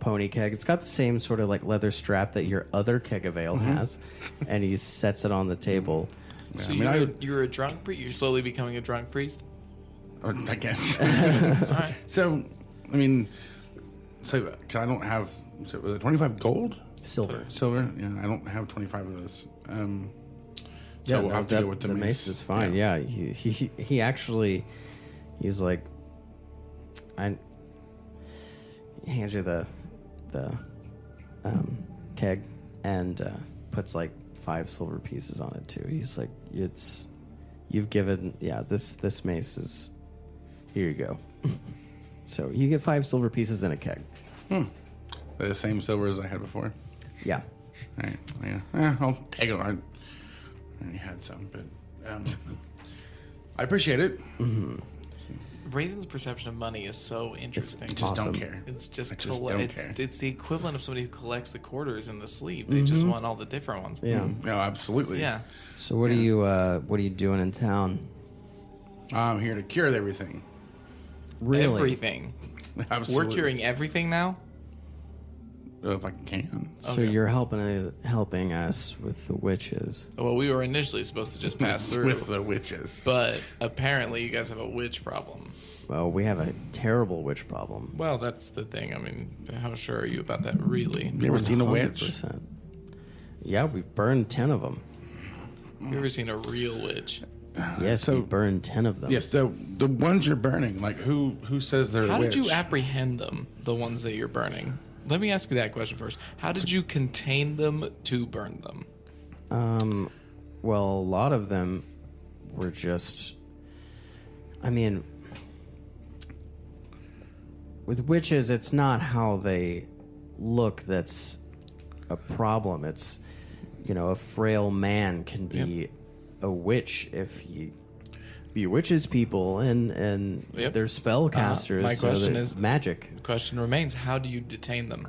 pony keg. It's got the same sort of like leather strap that your other keg of ale has, and he sets it on the table. Yeah, so you're a drunk priest? You're slowly becoming a drunk priest? I guess. All right. So, I mean, so I don't have 25 gold? Silver. Silver? Yeah, I don't have 25 of those. Yeah, we'll have to go with the mace. Is fine. Yeah, he actually, he's like, he hands you the keg and puts like 5 silver pieces on it too. He's like, you've given, this mace is, here you go. So you get 5 silver pieces in a keg. The same silver as I had before. Yeah. All right. Yeah. I'll take it. I already had some, but I appreciate it. Mm-hmm. Raven's perception of money is so interesting. I just don't care. It's just don't care. It's the equivalent of somebody who collects the quarters in the sleeve. They just want all the different ones. Yeah. No, absolutely. Yeah. So what are you doing in town? I'm here to cure everything. Really? Everything. Absolutely. We're curing everything now? If I can. So Okay. you're helping us with the witches. Well, we were initially supposed to just pass through. With the witches. But apparently you guys have a witch problem. Well, we have a terrible witch problem. Well, that's the thing. I mean, how sure are you about that, really? You ever seen a witch? 100%. Yeah, we've burned 10 of them. You ever seen a real witch? Yes, we burned 10 of them. Yes, the ones you're burning, like who says they're How a witch? did you apprehend them, the ones that you're burning? Let me ask you that question first. How did you contain them to burn them? Well, a lot of them were just... I mean... With witches, it's not how they look that's a problem. It's, a frail man can be a witch if he bewitches people and they're spellcasters. My question is magic. The question remains: how do you detain them?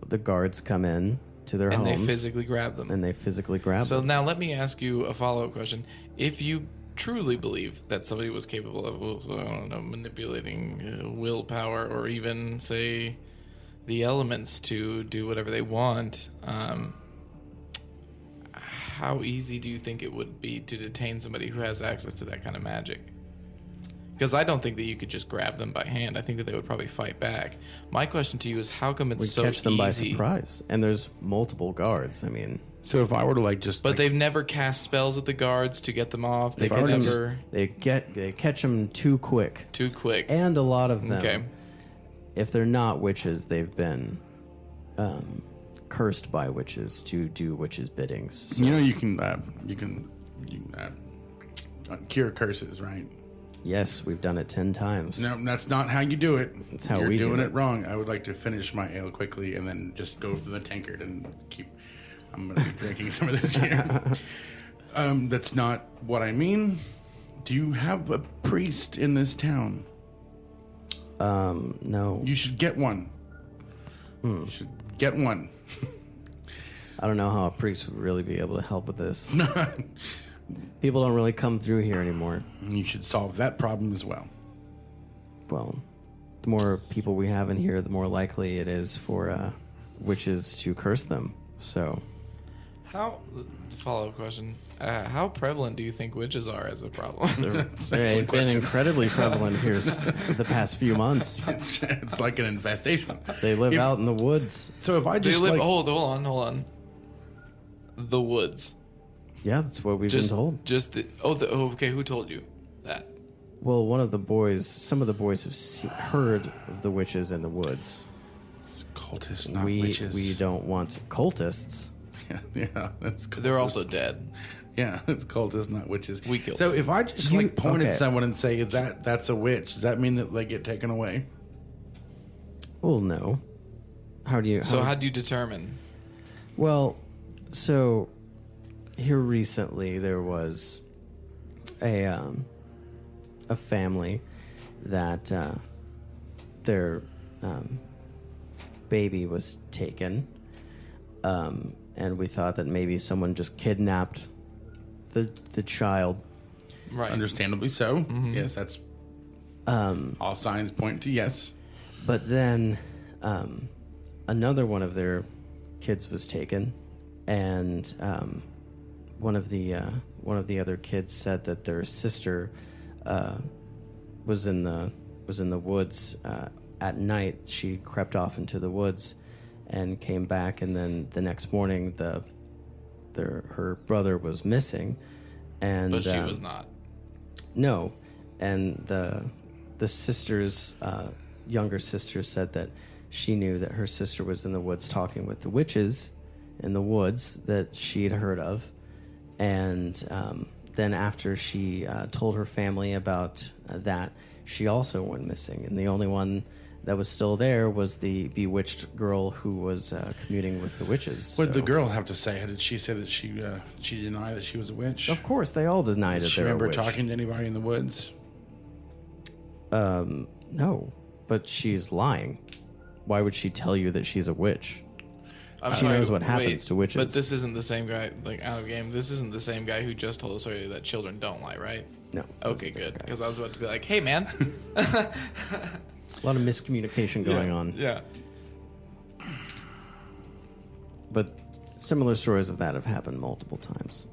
The guards come in to their homes. And they physically grab them. And they physically grab them. So now let me ask you a follow-up question. If you truly believe that somebody was capable of, I don't know, manipulating willpower or even, say, the elements to do whatever they want, how easy do you think it would be to detain somebody who has access to that kind of magic? Because I don't think that you could just grab them by hand. I think that they would probably fight back. My question to you is, how come it's so easy? We catch them by surprise. And there's multiple guards. I mean... So if I were to But they've never cast spells at the guards to get them off. They can never... They catch them too quick. Too quick. And a lot of them, if they're not witches, they've been cursed by witches to do witches' biddings. So. You can cure curses, right? Yes, we've done it 10 times. No, that's not how you do it. That's how You're we do doing it. it wrong. I would like to finish my ale quickly and then just go for the tankard and keep... I'm going to be drinking some of this here. That's not what I mean. Do you have a priest in this town? No. You should get one. You should get one. I don't know how a priest would really be able to help with this. People don't really come through here anymore. You should solve that problem as well. Well, the more people we have in here, the more likely it is for witches to curse them. So... Follow-up question. How prevalent do you think witches are as a problem? They've been incredibly prevalent here the past few months. It's like an infestation. They live out in the woods. So if I just hold on. The woods. Yeah, that's what we've been told. Okay, who told you that? Well, some of the boys have heard of the witches in the woods. It's cultists, not witches. We don't want cultists. Yeah, that's cultists. They're also dead. Yeah, it's cultists, not witches. We killed So them. if I just point at someone and say that's a witch, does that mean that they get taken away? Well, no. How do you determine? Well, so here recently there was a family that their baby was taken, and we thought that maybe someone just kidnapped the child. Right. Understandably so. Mm-hmm. Yes, that's all signs point to yes. But then another one of their kids was taken, and one of the other kids said that their sister was in the woods at night. She crept off into the woods and came back, and then the next morning her brother was missing, and But she was not. no, and the sister's younger sister said that she knew that her sister was in the woods talking with the witches in the woods that she had heard of, and then after she told her family about that, she also went missing, and the only one that was still there was the bewitched girl who was commuting with the witches. What did the girl have to say? Did she say that she denied that she was a witch? Of course, they all denied Did that she they were a remember witch. talking to anybody in the woods? No, but she's lying. Why would she tell you that she's a witch? I'm She sorry, knows what happens to witches. But this isn't the same guy, like, out of game. This isn't the same guy who just told us earlier that children don't lie, right? No. Okay, good. Because I was about to be like, hey, man. A lot of miscommunication going on. Yeah. But similar stories of that have happened multiple times.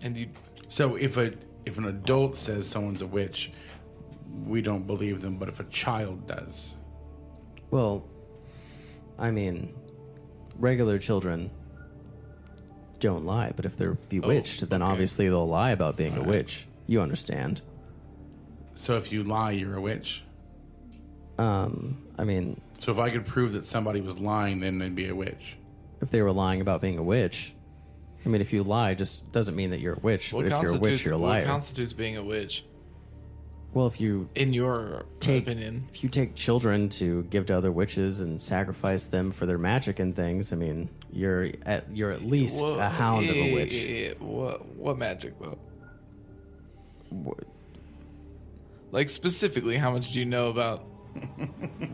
And you... So if an adult says someone's a witch, we don't believe them, but if a child does, Well, I mean, regular children don't lie, but if they're bewitched, then okay. obviously they'll lie about being a witch. You understand? so if you lie, you're a witch. I mean, So if I could prove that somebody was lying, then they'd be a witch. if they were lying about being a witch, I mean, if you lie, just doesn't mean that you're a witch. But if you're a witch, you're a liar. What constitutes being a witch, Well, if you in your opinion? if you take children to give to other witches and sacrifice them for their magic and things, I mean, you're at least a hound of a witch. What magic, though? What- Like, specifically, how much do you know about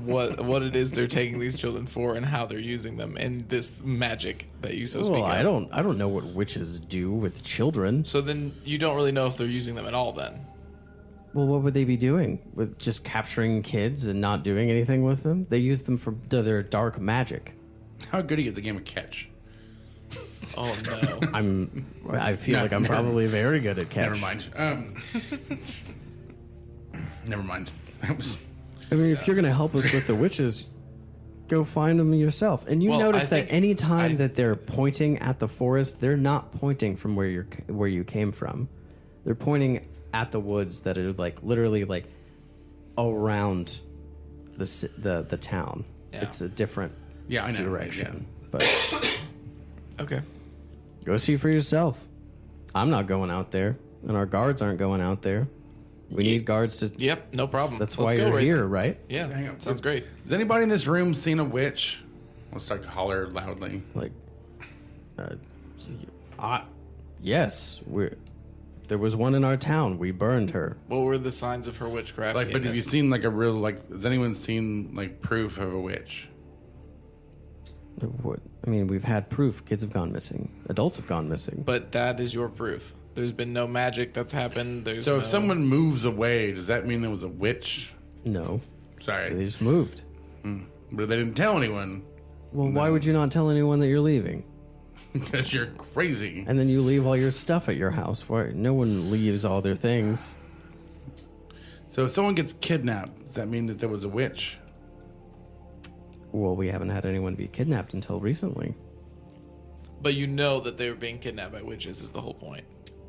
what it is they're taking these children for and how they're using them and this magic that you so speak Well, of? I don't know what witches do with children. So then you don't really know if they're using them at all then? Well, what would they be doing? With just capturing kids and not doing anything with them? They use them for their dark magic. How good are you at the game of catch? Oh, no. I feel No, like I'm never- probably very good at catch. Never mind. Never mind. That was I mean, if you're going to help us with the witches, go find them yourself. And you Well, notice I that think any time I- that they're pointing at the forest, they're not pointing from where you came from. They're pointing at the woods that are like literally like around the town. Yeah. It's a different I know. direction. But Okay. go see for yourself. I'm not going out there, and our guards aren't going out there. We need guards to. Yep, no problem. That's Let's why go you're right here, then. right? Yeah, Hang on. sounds great. Has anybody in this room seen a witch? Let's start to holler loudly. Like, yes, there was one in our town. We burned her. What were the signs of her witchcraft? Like, but have you seen like a real like? Has anyone seen like proof of a witch? What? I mean, we've had proof. Kids have gone missing. Adults have gone missing. But that is your proof. There's been no magic that's happened. So if someone moves away, does that mean there was a witch? No, Sorry, they just moved. but they didn't tell anyone Well, why would you not tell anyone that you're leaving? because you're crazy. And then you leave all your stuff at your house. Why? No one leaves all their things. So if someone gets kidnapped, does that mean that there was a witch? Well, we haven't had anyone be kidnapped until recently. But you know that they were being kidnapped by witches is the whole point.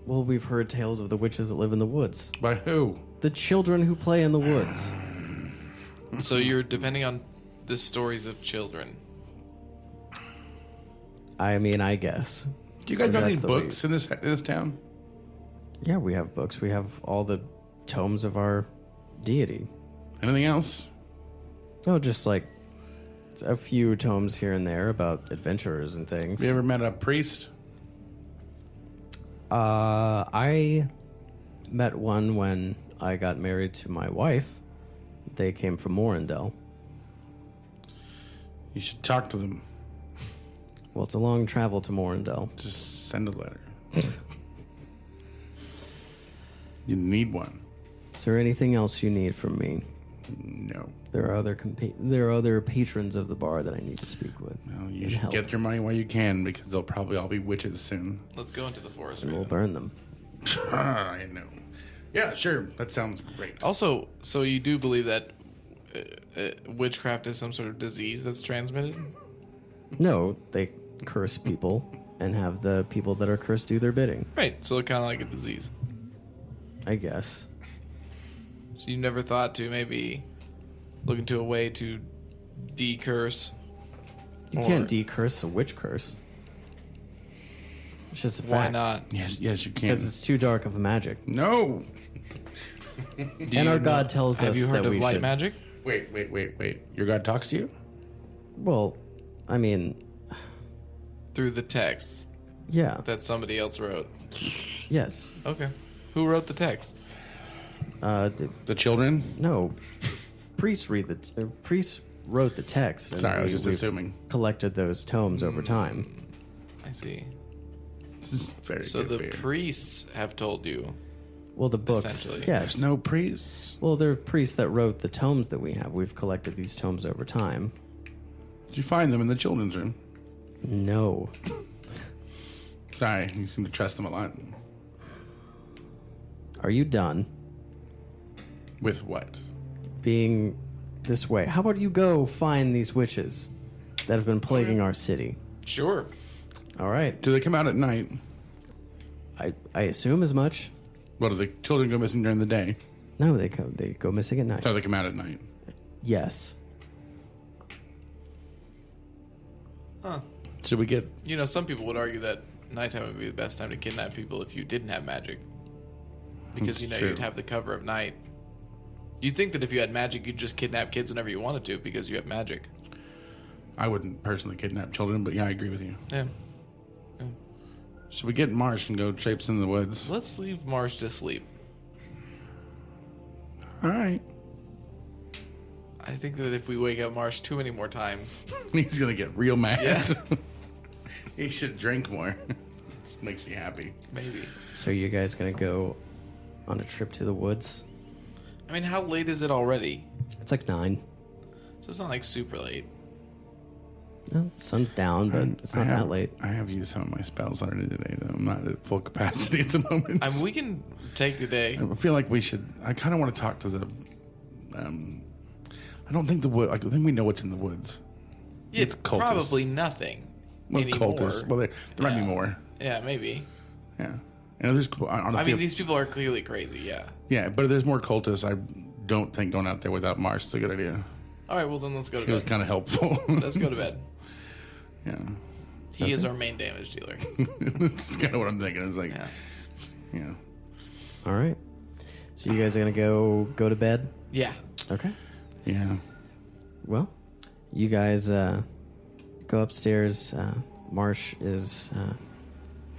Well, we've heard tales of the witches that live in the woods. By who? The children who play in the woods. So you're depending on the stories of children. I mean, I guess. Do you guys Maybe have any that's the books in this town? Yeah, we have books. We have all the tomes of our deity. Anything else? No, just like a few tomes here and there about adventurers and things. Have you ever met a priest? I met one when I got married to my wife. They came from Morindel. You should talk to them. Well, it's a long travel to Morindel. Just send a letter. You need one. Is there anything else you need from me? No. There are other patrons of the bar that I need to speak with. Well, you and should help. get your money while you can, because they'll probably all be witches soon. Let's go into the forest. And right we'll now. burn them. I know. Yeah, sure. That sounds great. Also, so you do believe that witchcraft is some sort of disease that's transmitted? No, they curse people and have the people that are cursed do their bidding, Right. So kind of like a disease. I guess. So you never thought to maybe look into a way to decurse? You can't decurse a witch curse. It's just a fact. Why not? Yes, you can. Because it's too dark of a magic. No. And our God tells Have us you heard that of we light should. magic? Wait. Your God talks to you? Well, I mean, Through the texts yeah, that somebody else wrote. yes. Okay. Who wrote the text? The children? No, priests priests wrote the text. And Sorry, I was just we've assuming. collected those tomes over time. I see. This is very So good the beer. priests have told you. Well, the books, Essentially. yes. There's no priests. Well, there are priests that wrote the tomes that we have. We've collected these tomes over time. Did you find them in the children's room? No. Sorry, you seem to trust them a lot. Are you done With what? being this way? How about you go find these witches that have been plaguing our city? Sure. All right. Do they come out at night? I assume as much. What, do the children go missing during the day? No, they go missing at night. So they come out at night. Yes. Huh. Should we get... You know, some people would argue that nighttime would be the best time to kidnap people if you didn't have magic. Because, That's you know, true. you'd have the cover of night. You'd think that if you had magic, you'd just kidnap kids whenever you wanted to because you have magic. I wouldn't personally kidnap children, but yeah, I agree with you. Yeah. Should we get Marsh and go traipse in the woods? Let's leave Marsh to sleep. All right. I think that if we wake up Marsh too many more times... He's going to get real mad. Yeah. He should drink more. This makes me happy. Maybe. So you guys gonna go on a trip to the woods? I mean, how late is it already? It's like 9. So it's not like super late. No, the sun's down, but it's not that late. I have used some of my spells already today, though. I'm not at full capacity at the moment. I mean, we can take the day. I feel like we should... I kind of want to talk to the... I don't think the wood... I think we know what's in the woods. It's cultists. probably nothing Well, anymore. cultists. Well, there might be Yeah. more. Yeah, maybe. Yeah. And there's... On the I mean, field, these people are clearly crazy, yeah. yeah, but if there's more cultists, I don't think going out there without Marsh is a good idea. All right, well, then let's go to He was bed. kind of helpful. Let's go to bed. Yeah. He is our main damage dealer. That's kind of what I'm thinking. It's like, Yeah. yeah. All right. So you guys are gonna go to bed? Yeah. Okay. Yeah. Well, you guys go upstairs. Marsh is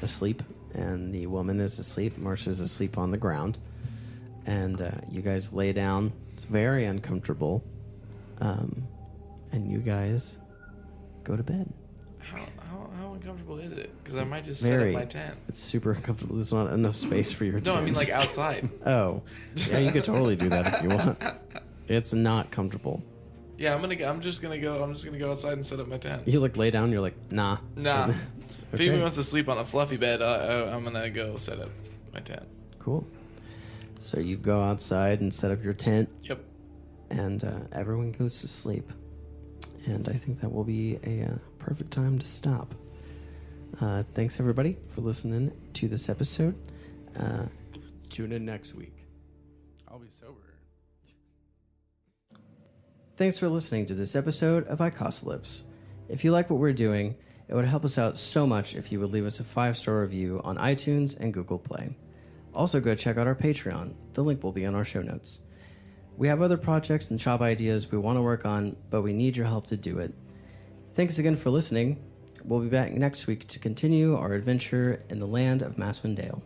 asleep, and the woman is asleep. Marsh is asleep on the ground, and you guys lay down. It's very uncomfortable, and you guys go to bed. How uncomfortable is it? Because I might just Very. set up my tent. It's super uncomfortable. There's not enough space for your No, I mean tent. like outside. Oh, yeah, you could totally do that if you want. It's not comfortable. Yeah, I'm just gonna go outside and set up my tent. You lay down. You're like, nah. Nah. If Okay. anybody wants to sleep on a fluffy bed, I'm gonna go set up my tent. Cool. So you go outside and set up your tent, Yep. and everyone goes to sleep. And I think that will be a perfect time to stop. Thanks, everybody, for listening to this episode. Tune in next week. I'll be sober. Thanks for listening to this episode of Icosalypse. If you like what we're doing, it would help us out so much if you would leave us a 5-star review on iTunes and Google Play. Also, go check out our Patreon. The link will be in our show notes. We have other projects and job ideas we want to work on, but we need your help to do it. Thanks again for listening. We'll be back next week to continue our adventure in the land of Maswin Dale.